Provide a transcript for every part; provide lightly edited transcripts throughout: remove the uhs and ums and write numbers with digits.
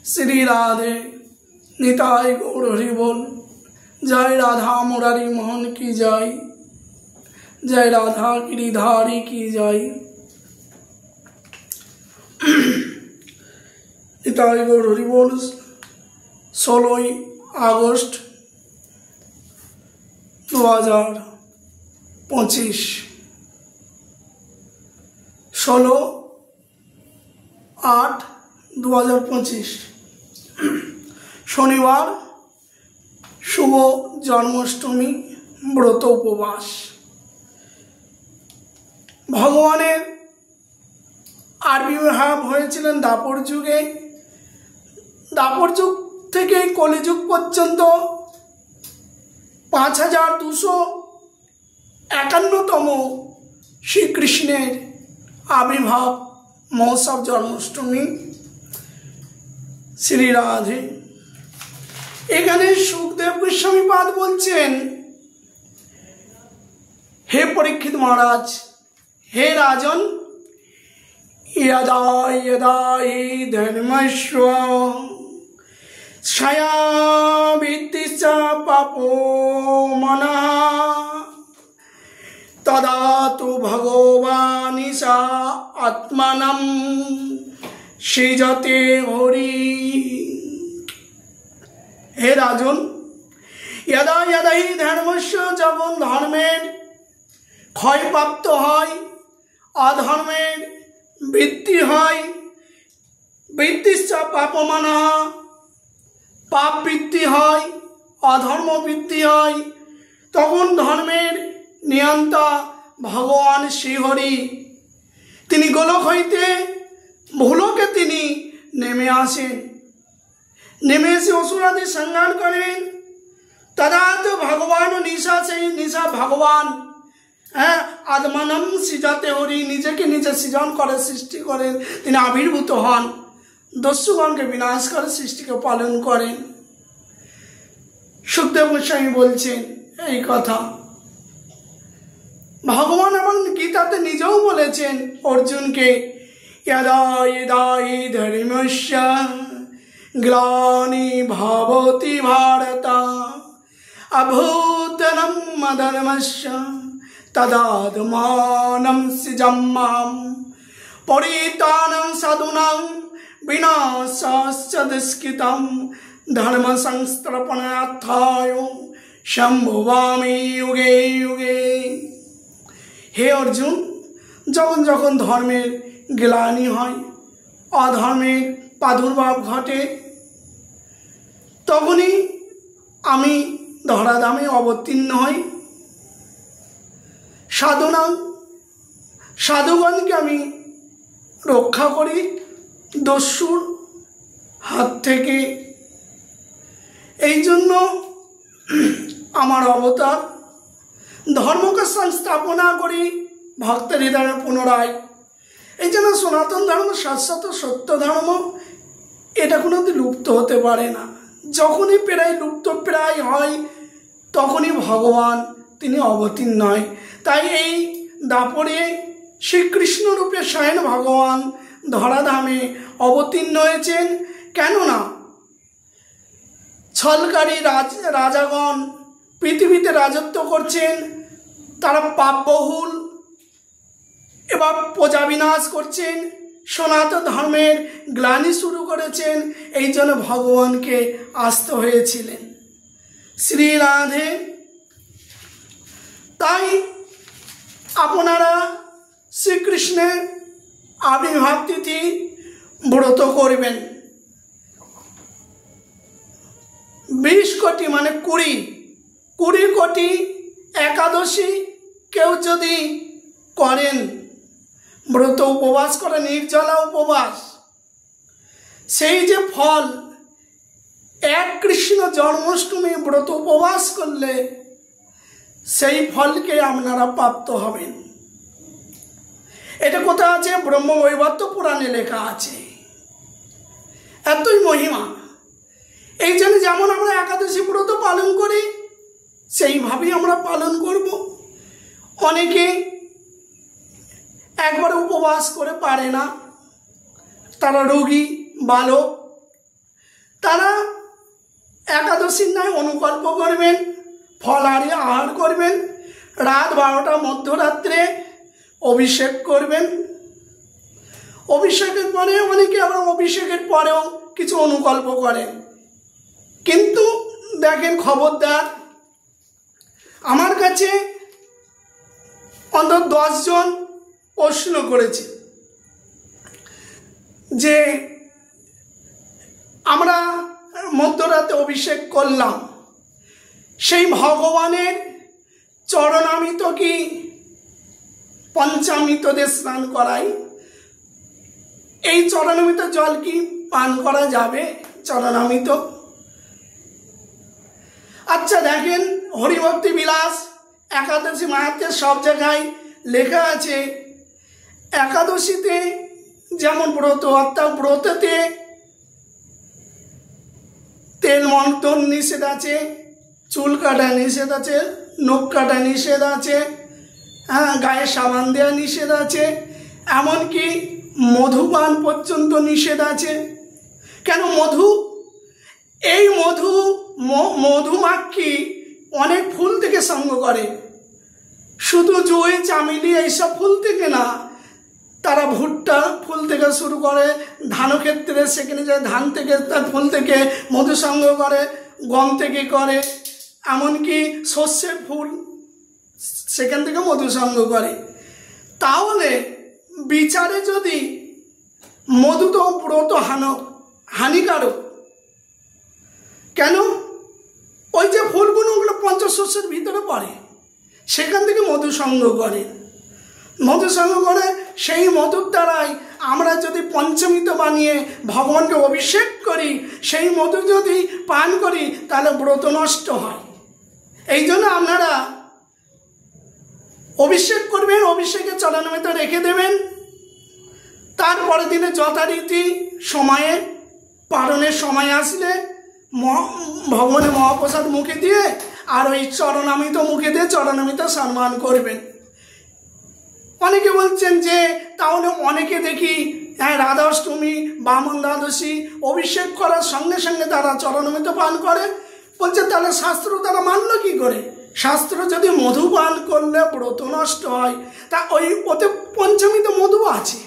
श्री राधे निताई गौर हरि बोल। जय राधा मुरारी मोहन की जय, जय राधा गिरिधारी की जय। निताई गौर हरि बोल। 16 আগস্ট 2025, 16/8/2025 শনিবার, শুভ জন্মাষ্টমী ব্রত উপবাস। ভগবানের আবির্ভাব হয়েছিলেন দাপর যুগে। দাপর যুগ থেকে কলিযুগ পর্যন্ত 5251তম শ্রীকৃষ্ণের আবির্ভাব মহোৎসব জন্মাষ্টমী। শ্রী রাধে। এখানে সুখদেব গোস্বামী পাদ বলছেন, হে পরীক্ষিত মহারাজ, হে রাজন, यदा यदा हि धर्मस्व क्षयाभित्ति च पापो मनः तदा तु भगवान् स आत्मानं सृजते हरि। हे राजन, यदा यदा हि धर्मस्य, যখন ধর্মের ক্ষয়প্রাপ্ত হয়, অধর্মের বৃদ্ধি হয়, বৃদ্ধিশ্চ পাপমানঃ, পাপ বৃদ্ধি হয়, অধর্ম বৃদ্ধি হয়, তখন ধর্মের নিয়ন্তা ভগবান শ্রীহরি তিনি গোলক হইতে ভূলোকে তিনি নেমে আসেন। নেমে এসে অসুরাদি সংহার করেন। তদা তো ভগবান নিশা, সেই নিশা ভগবান আত্মানম সৃজতে হরি, নিজেকে নিজে সৃজন করে, সৃষ্টি করেন, তিনি আবির্ভূত হন, দস্যুগণকে বিনাশ করে সৃষ্টিকে পালন করেন। সুখদেব গোস্বামী বলছেন এই কথা। ভগবান এবং গীতাতে নিজেও বলেছেন অর্জুনকে, यदा यदा हि धर्मस्य ग्लानि भवति भारत अभूतनम् अधर्मस्य तदात्मानं सृजाम्यहं परित्राणं साधूनां विनाशाश्च दुष्कृतं धर्म संस्थापनार्थाय सम्भवामि युगे युगे। हे अर्जुन, যখন যখন ধর্মের গ্লানি হয়, অধর্মের প্রাদুর্ভাব ঘটে, তখনই আমি ধরাধামে অবতীর্ণ হই। সাধুগণকে আমি রক্ষা করি দস্যুর হাত থেকে। এই জন্য আমার অবতার। ধর্মকে সংস্থাপনা করি ভক্তের হৃদয়ে পুনরায়। এই জন্য সনাতন ধর্ম শাশ্বত সত্য ধর্ম, এটা কোনোদিন লুপ্ত হতে পারে না। যখনই প্রায় লুপ্ত প্রায় হয়, তখনই ভগবান তিনি অবতীর্ণ হয়। তাই এই দাপরে শ্রীকৃষ্ণ রূপে স্বয়ং ভগবান ধরাধামে অবতীর্ণ হয়েছেন। কেননা ছলকারী রাজাগণ পৃথিবীতে রাজত্ব করছেন, তারা পাপবহুল এবার প্রজা বিনাশ করছেন, সনাতন ধর্মের গ্লানি শুরু করেছেন। এই জন্য ভগবানকে আসতে হয়েছিলেন। শ্রী রাধে। তাই আপনারা শ্রীকৃষ্ণের আবির্ভাব তিথি ব্রত করবেন। 20 কোটি মানে 20 কোটি একাদশী কেউ যদি করেন, ব্রত উপবাস করে, নির্জলা উপবাস, সেই যে ফল, এক কৃষ্ণ জন্মাষ্টমী ব্রত উপবাস করলে সেই ফলকে আপনারা প্রাপ্ত হবেন। এটা কোথায় আছে? ব্রহ্মবৈবর্ত পুরাণে লেখা আছে। এতই মহিমা। এই জন্য যেমন আমরা একাদশী ব্রত পালন করি, সেইভাবেই আমরা পালন করব। অনেকে একবার উপবাস করে পারে না, তারা রোগী বালক, তারা একাদশীর ন্যায় অনুকল্প করবেন, ফলাহারি আহার করবেন, রাত 12টা মধ্যরাত্রে অভিষেক করবেন। অভিষেকের পরে অনেকে আবার অভিষেকের পরেও কিছু অনুকল্প করেন। কিন্তু দেখেন, খবরদার, আমার কাছে অন্তত 10 জন প্রশ্ন করেছে যে আমরা মধ্যরাতে অভিষেক করলাম, সেই ভগবানের চরণামৃত কি পঞ্চামৃতদের স্নান করাই? এই চরণামৃত জল কি পান করা যাবে? চরণামৃত, আচ্ছা দেখেন, হরিভক্তি বিলাস একাদশী মাহাত্ম্যের সব জায়গায় লেখা আছে, একাদশীতে যেমন ব্রত, অর্থাৎ ব্রততে তেল মন্থন নিষেধ আছে, চুল কাটা নিষেধ আছে, নখ কাটা নিষেধ আছে, গায়ে সাবান দেওয়া নিষেধ আছে, এমনকি মধুপান পর্যন্ত নিষেধ আছে। কেন মধু? এই মধুমাক্ষী অনেক ফুল থেকে সঙ্গ করে, শুধু জুঁই, চামেলি এইসব ফুল থেকে না, তারা ভুট্টা ফুল থেকে শুরু করে, ধানক্ষেত্রে সেখানে যায়, ধান থেকে, তার ফুল থেকে মধু সংগ্রহ করে, গম থেকে করে, এমনকি সর্ষের ফুল সেখান থেকে মধু সংগ্রহ করে। তাহলে বিচারে যদি মধু তো ব্রত হানিকারক, কেন? ওই যে ফুলগুলো ওগুলো পঞ্চশস্যের ভিতরে পড়ে, সেখান থেকে মধু সংগ্রহ করে, মধু সংগ্রহ করে সেই মধুর দ্বারাই আমরা যদি পঞ্চমৃত বানিয়ে ভগবানকে অভিষেক করি, সেই মধু যদি পান করি তাহলে ব্রত নষ্ট হয়। এই জন্য আপনারা অভিষেক করবেন, অভিষেকের চরণামৃত রেখে দেবেন, তারপরের দিনে যথারীতি সময়ে পালনের সময় আসলে ভগবানের মহাপ্রসাদ মুখে দিয়ে আর ওই চরণামৃত মুখে দিয়ে চরণামৃত সম্মান করবেন। অনেকে বলছেন যে তাহলে অনেকে দেখি রাধাষ্টমী, বামন দ্বাদশী অভিষেক করার সঙ্গে সঙ্গে তারা চরণামৃত পান করে, বলছে তাহলে শাস্ত্র তারা মানল কি করে? শাস্ত্র যদি মধু পান করলে ব্রত নষ্ট হয়, তা ওতে পঞ্চমৃত মধু আছে,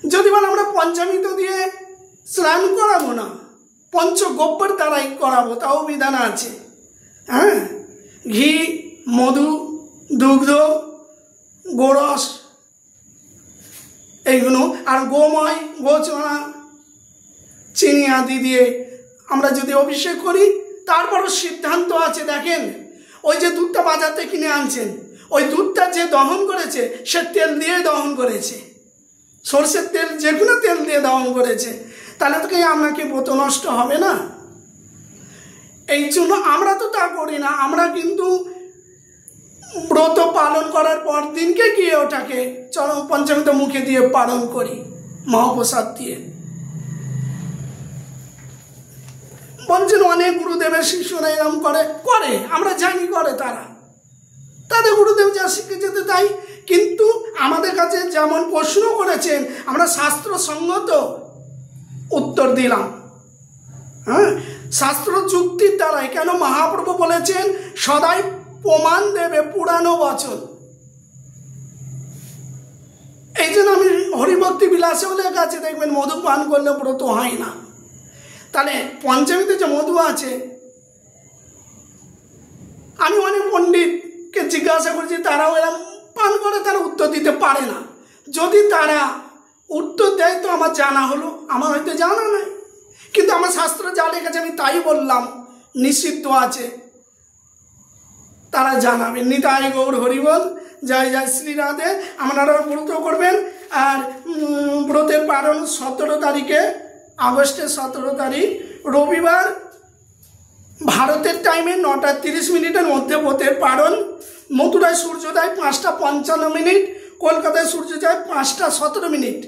যদি বলে আমরা পঞ্চমৃত দিয়ে স্নান করাবো না, পঞ্চগব্যের দ্বারাই করাবো, তাও বিধান আছে। ঘি, মধু, দুগ্ধ, গোরস, এইগুলো, আর গোময়, গোচনা, চিনি আদি দিয়ে আমরা যদি অভিষেক করি, তারপরও সিদ্ধান্ত আছে। দেখেন, ওই যে দুধটা বাজার কিনে আনছেন, ওই দুধটা যে দহন করেছে সে তেল দিয়ে দহন করেছে, সরষের তেল, যে কোনো তেল দিয়ে দহন করেছে, তাহলে তো কি আপনাকে ব্রত নষ্ট হবে না? এই জন্য আমরা তো তা করি না, আমরা কিন্তু ব্রত পালন করার পর দিনকে গিয়ে ওটাকে পঞ্চমৃত মুখে দিয়ে পালন করি, মহাপ্রসাদ দিয়ে। বলছেন অনেক গুরুদেবের শিষ্যরা এরকম করে, আমরা জানি করে, তারা তাদের গুরুদেব যা শিখেছে তাই। কিন্তু আমাদের কাছে যেমন প্রশ্ন করেছেন, আমরা শাস্ত্রসঙ্গত উত্তর দিলাম। শাস্ত্র যুক্তির দ্বারাই, কেন মহাপ্রভু বলেছেন সদাই প্রমাণ দেবে পুরানো বচন। এই জন্য আমি হরিভক্তি বিলাসেও লেখা আছে, দেখবেন মধু পান করলে ব্রত হয় না। তাহলে পঞ্চমীতে যে মধু আছে, আমি অনেক পণ্ডিতকে জিজ্ঞাসা করেছি, তারাও এরকম পান করে, তারা উত্তর দিতে পারে না। যদি তারা উত্তর দেয় তো আমার জানা হলো, আমার হয়তো জানা নাই, কিন্তু আমার শাস্ত্র যা লেখা আছে আমি তাই বললাম, নিষিদ্ধ আছে, তারা জানাবেন। নিতাই গৌর হরিবল, জয় জয় শ্রী রাধে। আপনারা ব্রত করবেন। আর ব্রতের পালন 17 তারিখে, আগস্টের 17 তারিখ রবিবার, ভারতের টাইমে 9:30 মধ্যে ব্রতের পালন। মথুরায় সূর্যোদয় 5:55, কলকাতায় সূর্যোদয় 5:17।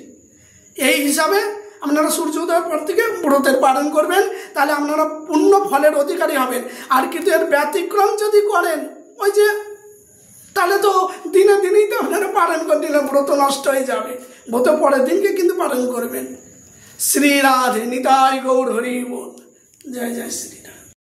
এই হিসাবে আপনারা সূর্যোদয়ের পর থেকে ব্রতের পালন করবেন, তাহলে আপনারা পূর্ণ ফলের অধিকারী হবেন। আর কিন্তু এর ব্যতিক্রম যদি করেন, ওই যে, তাহলে তো দিনে দিনেই তো আপনারা পালন করে নিলে ব্রত নষ্ট হয়ে যাবে। ব্রত পরের দিনকে কিন্তু পালন করবেন। শ্রী রাধে নিতাই গৌর হরি বল। জয় জয় শ্রী রাধে।